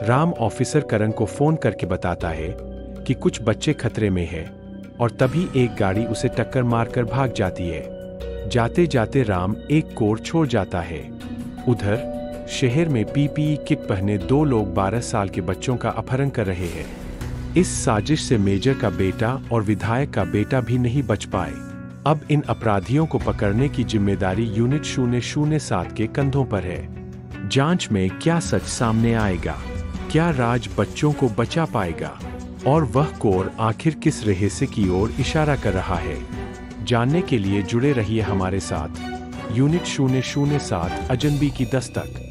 Ram officer करण को phone करके बताता है कि कुछ बच्चे खतरे में हैं और तभी एक गाड़ी उसे टक्कर मारकर भाग जाती है। जाते जाते राम एक कोर छोड़ जाता है। उधर शहर में पीपीई किट पहने 2 लोग 12 साल के बच्चों का अपहरण कर रहे हैं। इस साजिश से मेजर का बेटा और विधायक का बेटा भी नहीं बच पाए। अब इन अपराधियों को पकड़ने की जिम्मेदारी यूनिट 007 के कंधों पर है। जांच में क्या सच सामने आएगा? क्या राज बच्चों को बचा पाएगा? और वह कोर आखिर किस रहस्य की ओर इशारा कर रहा है? जानने के लिए जुड़े रहिए हमारे साथ। यूनिट 007 अजनबी की दस्तक।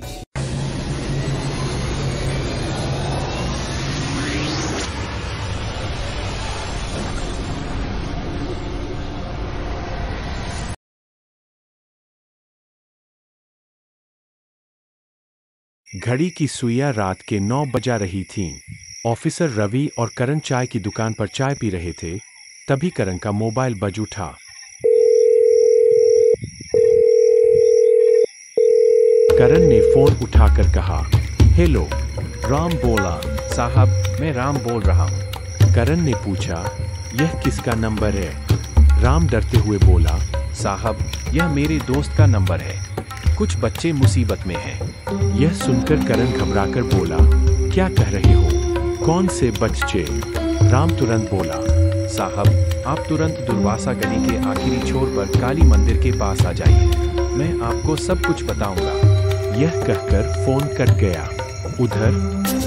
घड़ी की सुइयां रात के 9 बजा रही थीं। ऑफिसर रवि और करण चाय की दुकान पर चाय पी रहे थे। तभी करण का मोबाइल बज उठा। करण ने फोन उठाकर कहा, हेलो। राम बोला, साहब मैं राम बोल रहा हूँ। करण ने पूछा, यह किसका नंबर है? राम डरते हुए बोला, साहब यह मेरे दोस्त का नंबर है, कुछ बच्चे मुसीबत में हैं। यह सुनकर करण घबराकर बोला, क्या कह रहे हो? कौन से बच्चे? राम तुरंत बोला, साहब आप तुरंत दुर्वासा गली के आखिरी छोर पर काली मंदिर के पास आ जाइए, मैं आपको सब कुछ बताऊंगा। यह कहकर फोन कट गया। उधर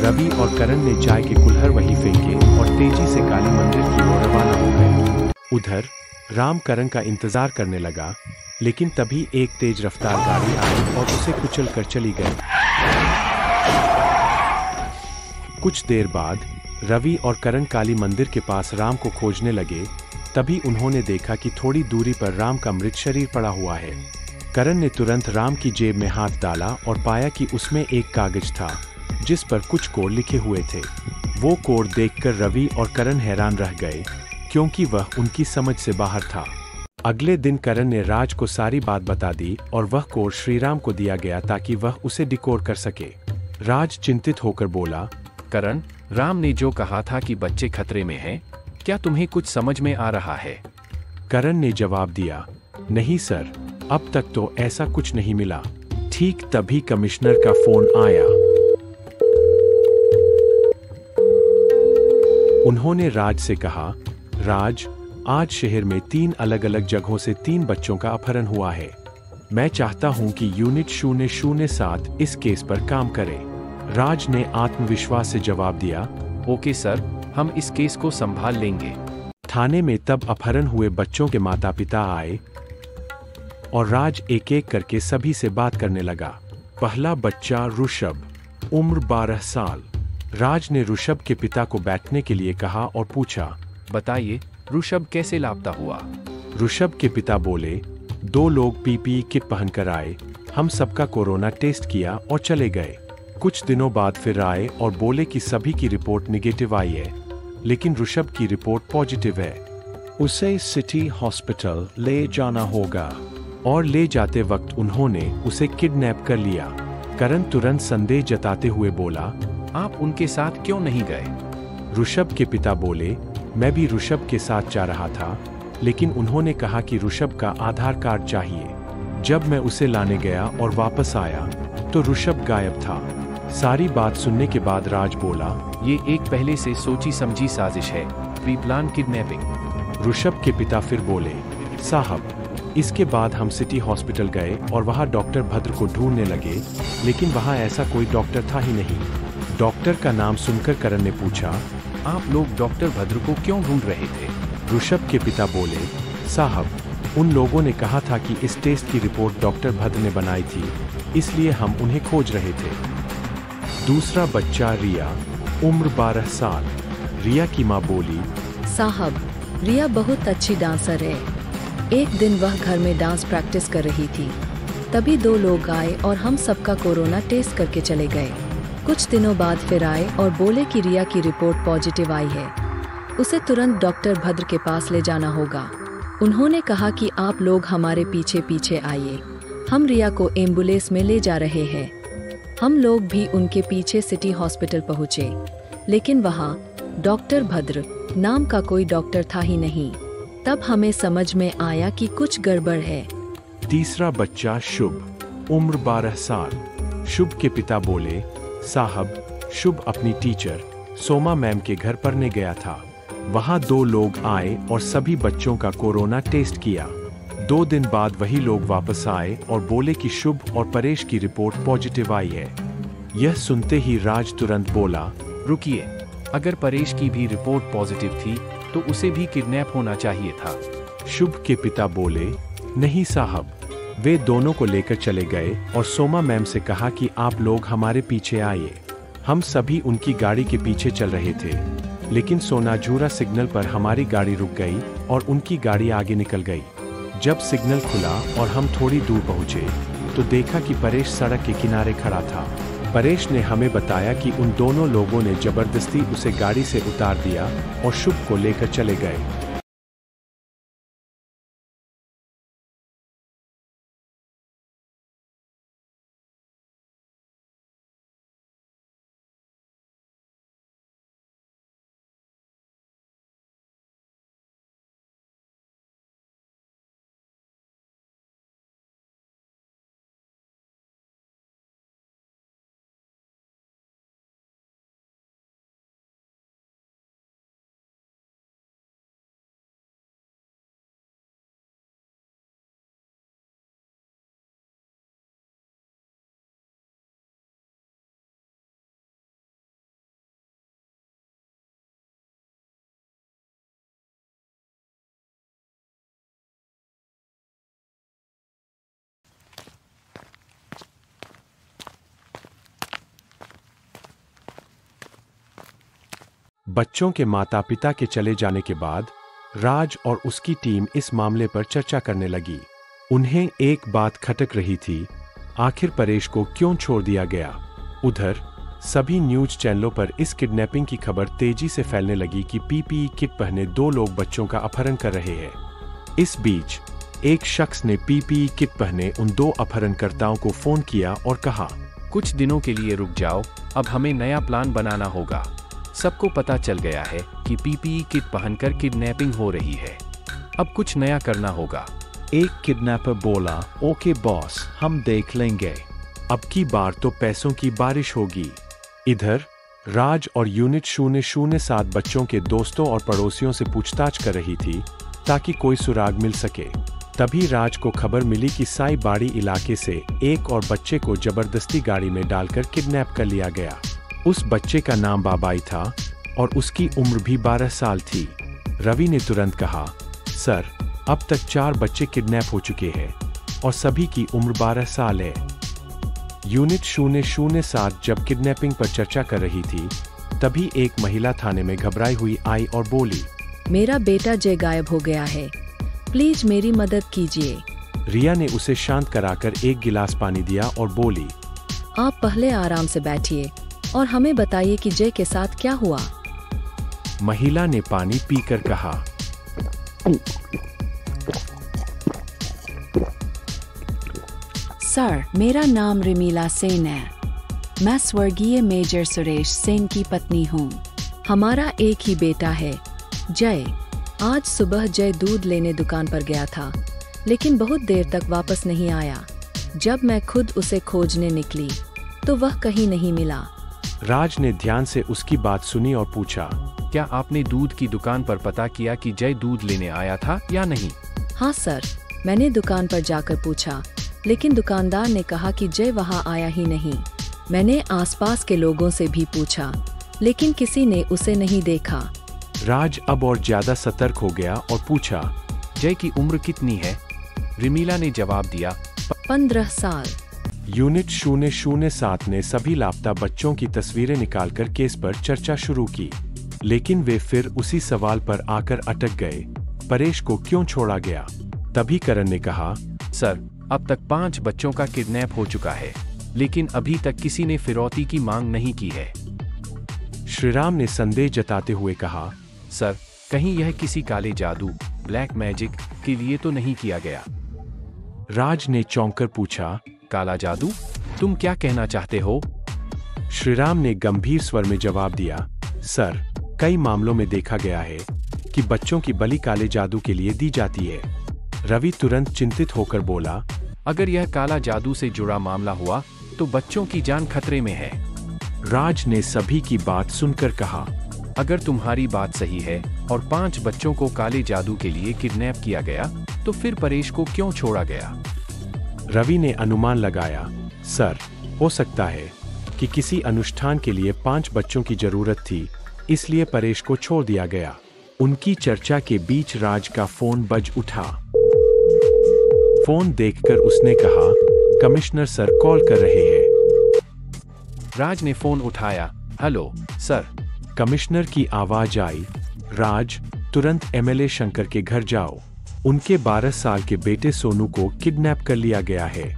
रवि और करण ने चाय के कुल्हड़ वहीं फेंके और तेजी से काली मंदिर की ओर रवाना हो गए। उधर राम करण का इंतजार करने लगा, लेकिन तभी एक तेज रफ्तार गाड़ी आई और उसे कुचल कर चली गई। कुछ देर बाद रवि और करण काली मंदिर के पास राम को खोजने लगे। तभी उन्होंने देखा कि थोड़ी दूरी पर राम का मृत शरीर पड़ा हुआ है। करण ने तुरंत राम की जेब में हाथ डाला और पाया कि उसमें एक कागज था जिस पर कुछ कोड लिखे हुए थे। वो कोड देखकर रवि और करण हैरान रह गए, क्योंकि वह उनकी समझ से बाहर था। अगले दिन करण ने राज को सारी बात बता दी और वह कोड श्रीराम को दिया गया ताकि वह उसे डिकोड कर सके। राज चिंतित होकर बोला, करण, राम ने जो कहा था कि बच्चे खतरे में हैं, क्या तुम्हें कुछ समझ में आ रहा है? करण ने जवाब दिया, नहीं सर, अब तक तो ऐसा कुछ नहीं मिला। ठीक तभी कमिश्नर का फोन आया। उन्होंने राज से कहा, राज, आज शहर में 3 अलग अलग जगहों से 3 बच्चों का अपहरण हुआ है। मैं चाहता हूं कि यूनिट 007 इस केस पर काम करे। राज ने आत्मविश्वास से जवाब दिया, ओके सर, हम इस केस को संभाल लेंगे। थाने में तब अपहरण हुए बच्चों के माता पिता आए और राज एक एक करके सभी से बात करने लगा। पहला बच्चा ऋषभ, उम्र 12 साल। राज ने ऋषभ के पिता को बैठने के लिए कहा और पूछा, बताइए ऋषभ कैसे लापता हुआ? ऋषभ के पिता बोले, 2 लोग पीपीई किट पहनकर आए, हम सबका कोरोना टेस्ट किया और चले गए। कुछ दिनों बाद फिर आए और बोले कि सभी की रिपोर्ट निगेटिव आई है, लेकिन ऋषभ की रिपोर्ट पॉजिटिव है। उसे सिटी हॉस्पिटल ले जाना होगा। और ले जाते वक्त उन्होंने उसे किडनैप कर लिया। करण तुरंत संदेह जताते हुए बोला, आप उनके साथ क्यों नहीं गए? ऋषभ के पिता बोले, मैं भी ऋषभ के साथ जा रहा था, लेकिन उन्होंने कहा कि ऋषभ का आधार कार्ड चाहिए। जब मैं उसे लाने गया और वापस आया तो ऋषभ गायब था। सारी बात सुनने के बाद राज बोला, ये एक पहले से सोची समझी साजिश है, प्री प्लान किडनैपिंग। ऋषभ के पिता फिर बोले, साहब, इसके बाद हम सिटी हॉस्पिटल गए और वहां डॉक्टर भद्र को ढूंढने लगे, लेकिन वहां ऐसा कोई डॉक्टर था ही नहीं। डॉक्टर का नाम सुनकर करण ने पूछा, आप लोग डॉक्टर भद्र को क्यों ढूंढ रहे थे? ऋषभ के पिता बोले, साहब, उन लोगों ने कहा था कि इस टेस्ट की रिपोर्ट डॉक्टर भद्र ने बनाई थी, इसलिए हम उन्हें खोज रहे थे। दूसरा बच्चा रिया, उम्र 12 साल। रिया की मां बोली, साहब, रिया बहुत अच्छी डांसर है। एक दिन वह घर में डांस प्रैक्टिस कर रही थी, तभी 2 लोग आए और हम सबका कोरोना टेस्ट करके चले गए। कुछ दिनों बाद फिर आए और बोले कि रिया की रिपोर्ट पॉजिटिव आई है, उसे तुरंत डॉक्टर भद्र के पास ले जाना होगा। उन्होंने कहा कि आप लोग हमारे पीछे पीछे आइए, हम रिया को एम्बुलेंस में ले जा रहे हैं। हम लोग भी उनके पीछे सिटी हॉस्पिटल पहुँचे, लेकिन वहाँ डॉक्टर भद्र नाम का कोई डॉक्टर था ही नहीं। तब हमें समझ में आया कि कुछ गड़बड़ है। तीसरा बच्चा शुभ, उम्र 12 साल। शुभ के पिता बोले, साहब, शुभ अपनी टीचर सोमा मैम के घर पढ़ने गया था। वहाँ 2 लोग आए और सभी बच्चों का कोरोना टेस्ट किया। 2 दिन बाद वही लोग वापस आए और बोले कि शुभ और परेश की रिपोर्ट पॉजिटिव आई है। यह सुनते ही राज तुरंत बोला, रुकिए, अगर परेश की भी रिपोर्ट पॉजिटिव थी तो उसे भी किडनैप होना चाहिए था। शुभ के पिता बोले, नहीं साहब, वे दोनों को लेकर चले गए और सोमा मैम से कहा कि आप लोग हमारे पीछे आइए। हम सभी उनकी गाड़ी के पीछे चल रहे थे, लेकिन सोनाझूरा सिग्नल पर हमारी गाड़ी रुक गई और उनकी गाड़ी आगे निकल गई। जब सिग्नल खुला और हम थोड़ी दूर पहुंचे तो देखा कि परेश सड़क के किनारे खड़ा था। परेश ने हमें बताया कि उन दोनों लोगों ने जबरदस्ती उसे गाड़ी से उतार दिया और शुभ को लेकर चले गए। बच्चों के माता पिता के चले जाने के बाद राज और उसकी टीम इस मामले पर चर्चा करने लगी। उन्हें एक बात खटक रही थी, आखिर परेश को क्यों छोड़ दिया गया। उधर सभी न्यूज चैनलों पर इस किडनैपिंग की खबर तेजी से फैलने लगी कि पीपीई किट पहने 2 लोग बच्चों का अपहरण कर रहे हैं। इस बीच एक शख्स ने पीपीई किट पहने उन 2 अपहरणकर्ताओं को फोन किया और कहा, कुछ दिनों के लिए रुक जाओ, अब हमें नया प्लान बनाना होगा। सबको पता चल गया है कि पीपीई किट पहनकर किडनैपिंग हो रही है, अब कुछ नया करना होगा। एक किडनैपर बोला, ओके बॉस, हम देख लेंगे, अब की बार तो पैसों की बारिश होगी। इधर राज और यूनिट 007 बच्चों के दोस्तों और पड़ोसियों से पूछताछ कर रही थी ताकि कोई सुराग मिल सके। तभी राज को खबर मिली कि साई बाड़ी इलाके से एक और बच्चे को जबरदस्ती गाड़ी में डालकर किडनैप कर लिया गया। उस बच्चे का नाम बाबाई था और उसकी उम्र भी 12 साल थी। रवि ने तुरंत कहा, सर, अब तक 4 बच्चे किडनैप हो चुके हैं और सभी की उम्र 12 साल है। यूनिट 007 जब किडनैपिंग पर चर्चा कर रही थी, तभी एक महिला थाने में घबराई हुई आई और बोली, मेरा बेटा जय गायब हो गया है, प्लीज मेरी मदद कीजिए। रिया ने उसे शांत कराकर एक गिलास पानी दिया और बोली, आप पहले आराम से बैठिए और हमें बताइए कि जय के साथ क्या हुआ। महिला ने पानी पीकर कहा, सर, मेरा नाम रिमीला सेन है। मैं स्वर्गीय मेजर सुरेश सेन की पत्नी हूँ। हमारा एक ही बेटा है, जय। आज सुबह जय दूध लेने दुकान पर गया था, लेकिन बहुत देर तक वापस नहीं आया। जब मैं खुद उसे खोजने निकली तो वह कहीं नहीं मिला। राज ने ध्यान से उसकी बात सुनी और पूछा, क्या आपने दूध की दुकान पर पता किया कि जय दूध लेने आया था या नहीं? हाँ सर, मैंने दुकान पर जाकर पूछा, लेकिन दुकानदार ने कहा कि जय वहाँ आया ही नहीं। मैंने आसपास के लोगों से भी पूछा, लेकिन किसी ने उसे नहीं देखा। राज अब और ज्यादा सतर्क हो गया और पूछा, जय की उम्र कितनी है? रिमीला ने जवाब दिया, 15 साल। यूनिट 007 ने सभी लापता बच्चों की तस्वीरें निकालकर केस पर चर्चा शुरू की, लेकिन वे फिर उसी सवाल पर आकर अटक गए, परेश को क्यों छोड़ा गया। तभी करण ने कहा, सर, अब तक 5 बच्चों का किडनैप हो चुका है, लेकिन अभी तक किसी ने फिरौती की मांग नहीं की है। श्रीराम ने संदेह जताते हुए कहा, सर, कहीं यह किसी काले जादू, ब्लैक मैजिक के लिए तो नहीं किया गया? राज ने चौंक कर पूछा, काला जादू? तुम क्या कहना चाहते हो? श्रीराम ने गंभीर स्वर में जवाब दिया, सर, कई मामलों में देखा गया है कि बच्चों की बलि काले जादू के लिए दी जाती है। रवि तुरंत चिंतित होकर बोला, अगर यह काला जादू से जुड़ा मामला हुआ तो बच्चों की जान खतरे में है। राज ने सभी की बात सुनकर कहा, अगर तुम्हारी बात सही है और 5 बच्चों को काले जादू के लिए किडनैप किया गया तो फिर परेश को क्यों छोड़ा गया? रवि ने अनुमान लगाया, सर, हो सकता है कि किसी अनुष्ठान के लिए 5 बच्चों की जरूरत थी, इसलिए परेश को छोड़ दिया गया। उनकी चर्चा के बीच राज का फोन बज उठा। फोन देखकर उसने कहा, कमिश्नर सर कॉल कर रहे हैं। राज ने फोन उठाया, हेलो सर। कमिश्नर की आवाज आई, राज, तुरंत एमएलए शंकर के घर जाओ। उनके 12 साल के बेटे सोनू को किडनैप कर लिया गया है।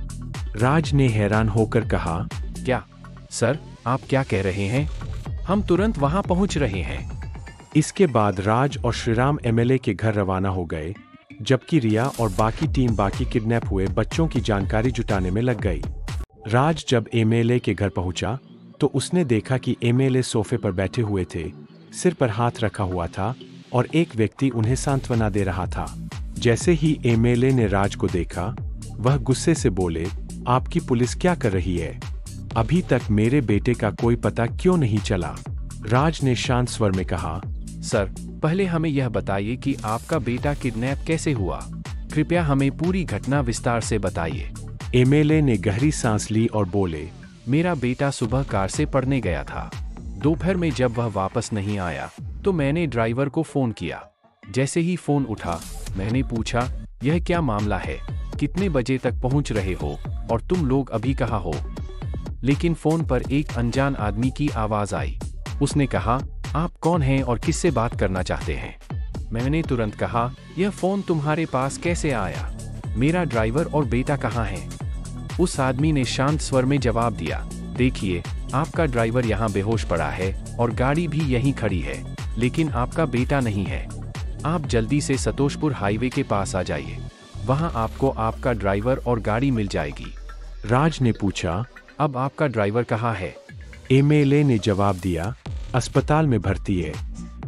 राज ने हैरान होकर कहा, क्या? सर, आप क्या कह रहे हैं? हम तुरंत वहां पहुंच रहे हैं। इसके बाद राज और श्रीराम एमएलए के घर रवाना हो गए, जबकि रिया और बाकी टीम बाकी किडनैप हुए बच्चों की जानकारी जुटाने में लग गई। राज जब एमएलए के घर पहुंचा तो उसने देखा कि एमएलए सोफे पर बैठे हुए थे, सिर पर हाथ रखा हुआ था और एक व्यक्ति उन्हें सांत्वना दे रहा था। जैसे ही एमएलए ने राज को देखा, वह गुस्से से बोले, आपकी पुलिस क्या कर रही है? अभी तक मेरे बेटे का कोई पता क्यों नहीं चला? राज ने शांत स्वर में कहा, सर, पहले हमें यह बताइए कि आपका बेटा किडनैप कैसे हुआ। कृपया हमें पूरी घटना विस्तार से बताइए। एमएलए ने गहरी सांस ली और बोले, मेरा बेटा सुबह कार से पढ़ने गया था। दोपहर में जब वह वापस नहीं आया तो मैंने ड्राइवर को फोन किया। जैसे ही फोन उठा, मैंने पूछा, यह क्या मामला है? कितने बजे तक पहुंच रहे हो और तुम लोग अभी कहाँ हो? लेकिन फोन पर एक अनजान आदमी की आवाज आई। उसने कहा, आप कौन हैं और किससे बात करना चाहते हैं? मैंने तुरंत कहा, यह फोन तुम्हारे पास कैसे आया? मेरा ड्राइवर और बेटा कहाँ हैं? उस आदमी ने शांत स्वर में जवाब दिया, देखिए, आपका ड्राइवर यहाँ बेहोश पड़ा है और गाड़ी भी यहीं खड़ी है, लेकिन आपका बेटा नहीं है। आप जल्दी से सतोषपुर हाईवे के पास आ जाइए, वहाँ आपको आपका ड्राइवर और गाड़ी मिल जाएगी। राज ने पूछा, अब आपका ड्राइवर कहाँ है? एमएलए ने जवाब दिया, अस्पताल में भर्ती है,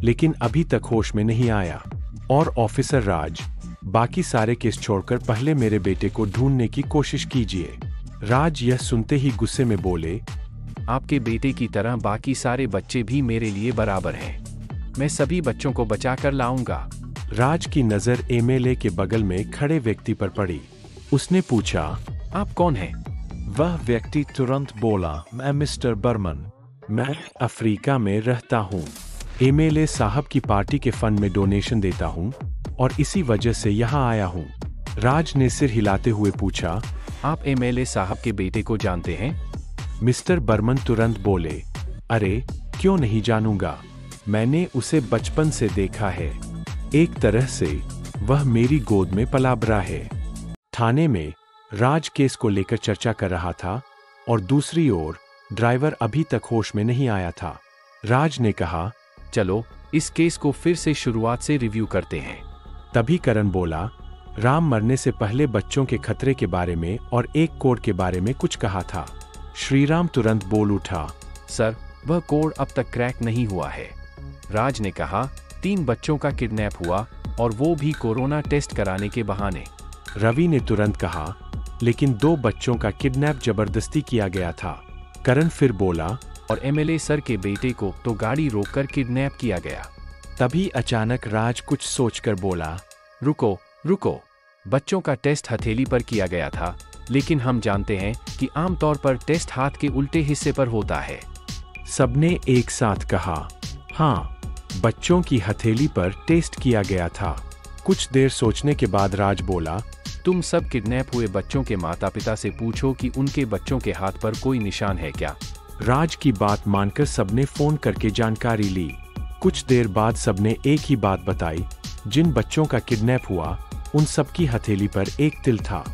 लेकिन अभी तक होश में नहीं आया। और ऑफिसर राज, बाकी सारे केस छोड़कर पहले मेरे बेटे को ढूंढने की कोशिश कीजिए। राज यह सुनते ही गुस्से में बोले, आपके बेटे की तरह बाकी सारे बच्चे भी मेरे लिए बराबर हैं। मैं सभी बच्चों को बचा कर लाऊंगा। राज की नजर एमएलए के बगल में खड़े व्यक्ति पर पड़ी। उसने पूछा, आप कौन हैं? वह व्यक्ति तुरंत बोला, मैं मिस्टर बर्मन, मैं अफ्रीका में रहता हूँ। एमएलए साहब की पार्टी के फंड में डोनेशन देता हूँ और इसी वजह से यहाँ आया हूँ। राज ने सिर हिलाते हुए पूछा, आप एमएलए साहब के बेटे को जानते हैं? मिस्टर बर्मन तुरंत बोले, अरे क्यों नहीं जानूंगा, मैंने उसे बचपन से देखा है। एक तरह से वह मेरी गोद में पला बड़ा है। थाने में राज केस को लेकर चर्चा कर रहा था और दूसरी ओर ड्राइवर अभी तक होश में नहीं आया था। राज ने कहा, चलो इस केस को फिर से शुरुआत से रिव्यू करते हैं। तभी करण बोला, राम मरने से पहले बच्चों के खतरे के बारे में और एक कोड के बारे में कुछ कहा था। श्रीराम तुरंत बोल उठा, सर, वह कोड अब तक क्रैक नहीं हुआ है। राज ने कहा, 3 बच्चों का किडनैप हुआ और वो भी कोरोना टेस्ट कराने के बहाने। रवि ने तुरंत कहा, लेकिन 2 बच्चों का किडनैप जबरदस्ती किया गया था। करण फिर बोला, और एमएलए सर के बेटे को तो गाड़ी रोककर किडनैप किया गया। तभी अचानक राज कुछ सोचकर बोला, रुको रुको, बच्चों का टेस्ट हथेली पर किया गया था, लेकिन हम जानते हैं कि आमतौर पर टेस्ट हाथ के उल्टे हिस्से पर होता है। सबने एक साथ कहा, हाँ, बच्चों की हथेली पर टेस्ट किया गया था। कुछ देर सोचने के बाद राज बोला, तुम सब किडनैप हुए बच्चों के माता पिता से पूछो कि उनके बच्चों के हाथ पर कोई निशान है क्या। राज की बात मानकर सबने फोन करके जानकारी ली। कुछ देर बाद सबने एक ही बात बताई, जिन बच्चों का किडनैप हुआ उन सबकी हथेली पर एक तिल था।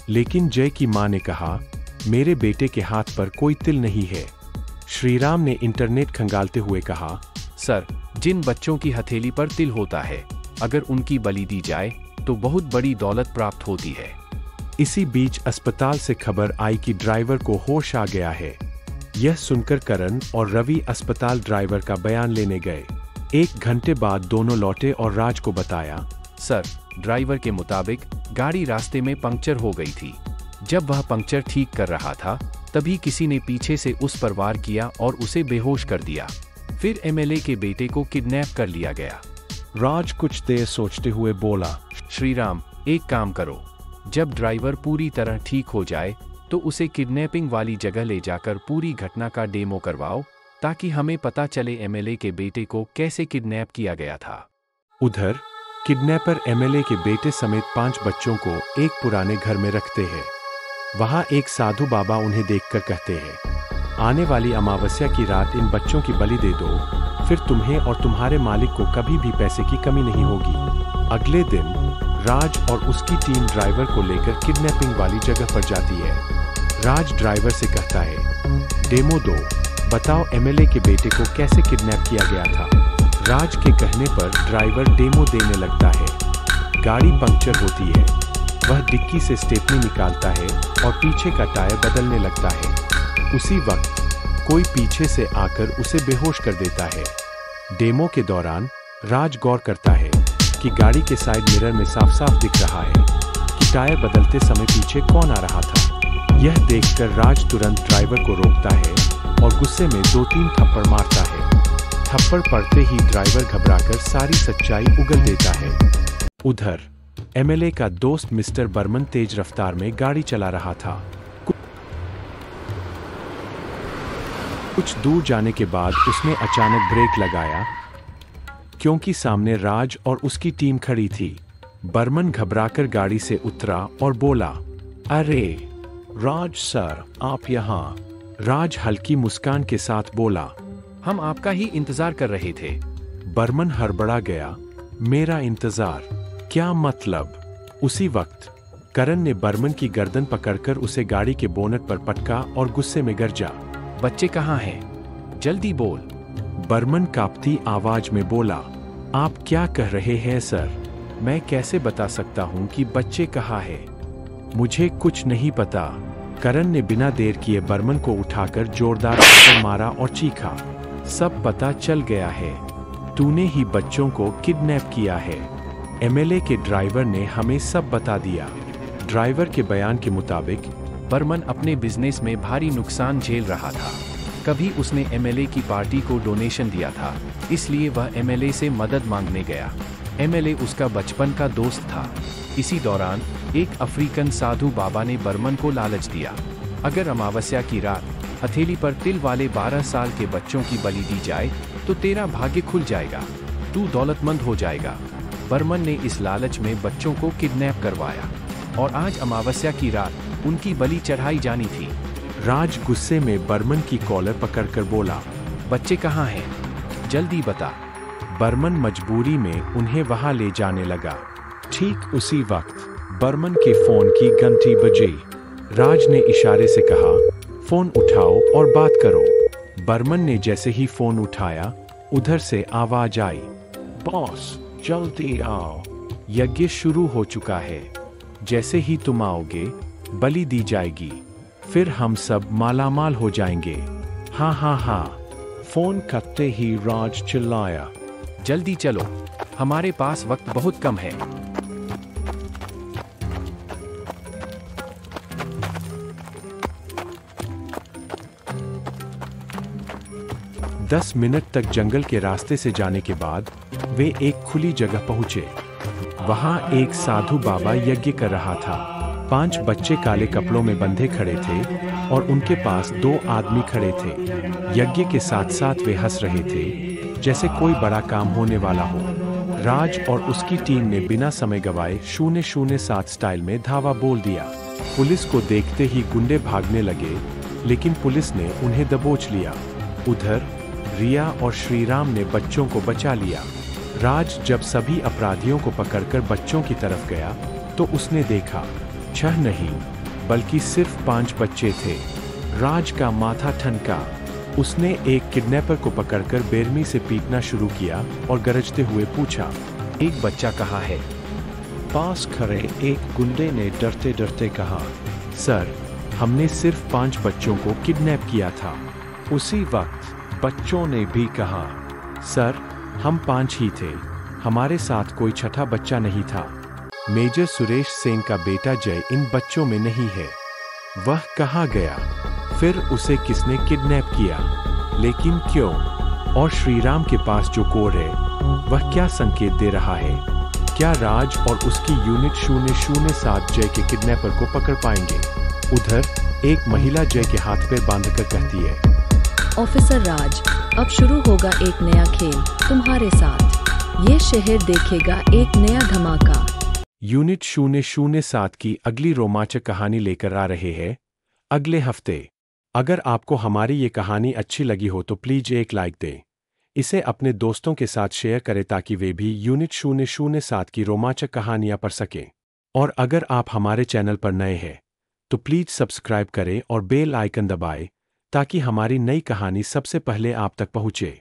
लेकिन जय की मां ने कहा, मेरे बेटे के हाथ पर कोई तिल नहीं है। श्रीराम ने इंटरनेट खंगालते हुए कहा, सर, जिन बच्चों की हथेली पर तिल होता है, अगर उनकी बलि दी जाए तो बहुत बड़ी दौलत प्राप्त होती है। इसी बीच अस्पताल से खबर आई कि ड्राइवर को होश आ गया है। यह सुनकर करण और रवि अस्पताल ड्राइवर का बयान लेने गए। 1 घंटे बाद दोनों लौटे और राज को बताया, सर, ड्राइवर के मुताबिक गाड़ी रास्ते में पंक्चर हो गई थी। जब वह पंक्चर ठीक कर रहा था तभी किसी ने पीछे से उस पर वार किया और उसे बेहोश कर दिया। फिर एमएलए के बेटे को किडनैप कर लिया गया। राज कुछ देर सोचते हुए बोला, श्रीराम, एक काम करो, जब ड्राइवर पूरी तरह ठीक हो जाए तो उसे किडनैपिंग वाली जगह ले जाकर पूरी घटना का डेमो करवाओ, ताकि हमें पता चले एमएलए के बेटे को कैसे किडनैप किया गया था। उधर किडनैपर एमएलए के बेटे समेत 5 बच्चों को एक पुराने घर में रखते हैं। वहां एक साधु बाबा उन्हें देखकर कहते हैं, आने वाली अमावस्या की रात इन बच्चों की बलि दे दो, फिर तुम्हें और तुम्हारे मालिक को कभी भी पैसे की कमी नहीं होगी। अगले दिन राज और उसकी टीम ड्राइवर को लेकर किडनैपिंग वाली जगह पर जाती है। राज ड्राइवर से कहता है, डेमो दो, बताओ एमएलए के बेटे को कैसे किडनैप किया गया था। राज के कहने पर ड्राइवर डेमो देने लगता है। गाड़ी पंक्चर होती है। वह डिक्की से स्टेपनी निकालता है और पीछे का टायर बदलने लगता है। उसी वक्त कोई पीछे से आकर उसे बेहोश कर देता है। डेमो के दौरान राज गौर करता है कि गाड़ी के साइड मिरर में साफ साफ दिख रहा है कि टायर बदलते समय पीछे कौन आ रहा था। यह देखकर राज तुरंत ड्राइवर को रोकता है और गुस्से में 2-3 थप्पड़ मारता है। थप्पड़ पड़ते ही ड्राइवर घबराकर सारी सच्चाई उगल देता है। उधर एमएलए का दोस्त मिस्टर बर्मन तेज रफ्तार में गाड़ी चला रहा था। कुछ दूर जाने के बाद उसने अचानक ब्रेक लगाया, क्योंकि सामने राज और उसकी टीम खड़ी थी। बर्मन घबराकर गाड़ी से उतरा और बोला, अरे राज सर, आप यहाँ। राज हल्की मुस्कान के साथ बोला, हम आपका ही इंतजार कर रहे थे। बर्मन हड़बड़ा गया, मेरा इंतजार? क्या मतलब? उसी वक्त करण ने बर्मन की गर्दन पकड़कर उसे गाड़ी के बोनट पर पटका और गुस्से में गरजा, बच्चे कहाँ हैं? जल्दी बोल। बर्मन कांपती आवाज में बोला, आप क्या कह रहे हैं सर? मैं कैसे बता सकता हूँ कि बच्चे कहाँ हैं? मुझे कुछ नहीं पता। करण ने बिना देर किए बर्मन को उठाकर जोरदार थप्पड़ मारा और चीखा, सब पता चल गया है, तूने ही बच्चों को किडनैप किया है। एमएलए के ड्राइवर ने हमें सब बता दिया। ड्राइवर के बयान के मुताबिक बर्मन अपने बिजनेस में भारी नुकसान झेल रहा था। कभी उसने एमएलए की पार्टी को डोनेशन दिया था, इसलिए वह एमएलए से मदद मांगने गया। एमएलए उसका बचपन का दोस्त था। इसी दौरान एक अफ्रीकन साधु बाबा ने बर्मन को लालच दिया, अगर अमावस्या की रात हथेली पर तिल वाले 12 साल के बच्चों की बलि दी जाए तो तेरा भाग्य खुल जाएगा, तू दौलतमंद हो जाएगा। बर्मन ने इस लालच में बच्चों को किडनैप करवाया और आज अमावस्या की रात उनकी बलि चढ़ाई जानी थी। राज गुस्से में बर्मन की कॉलर पकड़कर बोला, बच्चे कहाँ हैं? जल्दी बता। बर्मन मजबूरी में उन्हें वहां ले जाने लगा। ठीक उसी वक्त बर्मन के फोन की घंटी बजी। राज ने इशारे से कहा, फोन उठाओ और बात करो। बर्मन ने जैसे ही फोन उठाया, उधर से आवाज आई, बॉस जल्दी आओ, यज्ञ शुरू हो चुका है। जैसे ही तुम आओगे बलि दी जाएगी, फिर हम सब मालामाल हो जाएंगे। हाँ हाँ हाँ। फोन करते ही राज चिल्लाया, जल्दी चलो, हमारे पास वक्त बहुत कम है। दस मिनट तक जंगल के रास्ते से जाने के बाद वे एक खुली जगह पहुंचे। वहां एक साधु बाबा यज्ञ कर रहा था। 5 बच्चे काले कपड़ों में बंधे खड़े थे और उनके पास 2 आदमी खड़े थे। यज्ञ के साथ साथ वे हंस रहे थे, जैसे कोई बड़ा काम होने वाला हो। राज और उसकी टीम ने बिना समय गवाए 007 स्टाइल में धावा बोल दिया। पुलिस को देखते ही गुंडे भागने लगे, लेकिन पुलिस ने उन्हें दबोच लिया। उधर रिया और श्रीराम ने बच्चों को बचा लिया। राज जब सभी अपराधियों को पकड़कर बच्चों की तरफ गया तो उसने देखा 6 नहीं बल्कि सिर्फ 5 बच्चे थे। राज का माथा ठनका। उसने एक किडनैपर को पकड़कर बेरमी से पीटना शुरू किया और गरजते हुए पूछा, एक बच्चा कहाँ है? पास खड़े एक गुंडे ने डरते डरते कहा, सर, हमने सिर्फ 5 बच्चों को किडनैप किया था। उसी वक्त बच्चों ने भी कहा, सर, हम 5 ही थे, हमारे साथ कोई छठा बच्चा नहीं था। मेजर सुरेश सेन का बेटा जय इन बच्चों में नहीं है। वह कहाँ गया? फिर उसे किसने किडनैप किया? लेकिन क्यों? और श्रीराम के पास जो कोड है, वह क्या संकेत दे रहा है? क्या राज और उसकी यूनिट 007 जय के किडनैपर को पकड़ पाएंगे? उधर एक महिला जय के हाथ पैर बांधकर कहती है, ऑफिसर राज, अब शुरू होगा एक नया खेल तुम्हारे साथ। ये शहर देखेगा एक नया धमाका। यूनिट 007 की अगली रोमांचक कहानी लेकर आ रहे हैं अगले हफ्ते। अगर आपको हमारी ये कहानी अच्छी लगी हो तो प्लीज एक लाइक दें। इसे अपने दोस्तों के साथ शेयर करें ताकि वे भी यूनिट 007 की रोमांचक कहानियां पढ़ सकें। और अगर आप हमारे चैनल पर नए हैं तो प्लीज सब्सक्राइब करें और बेल आइकन दबाएं ताकि हमारी नई कहानी सबसे पहले आप तक पहुंचे।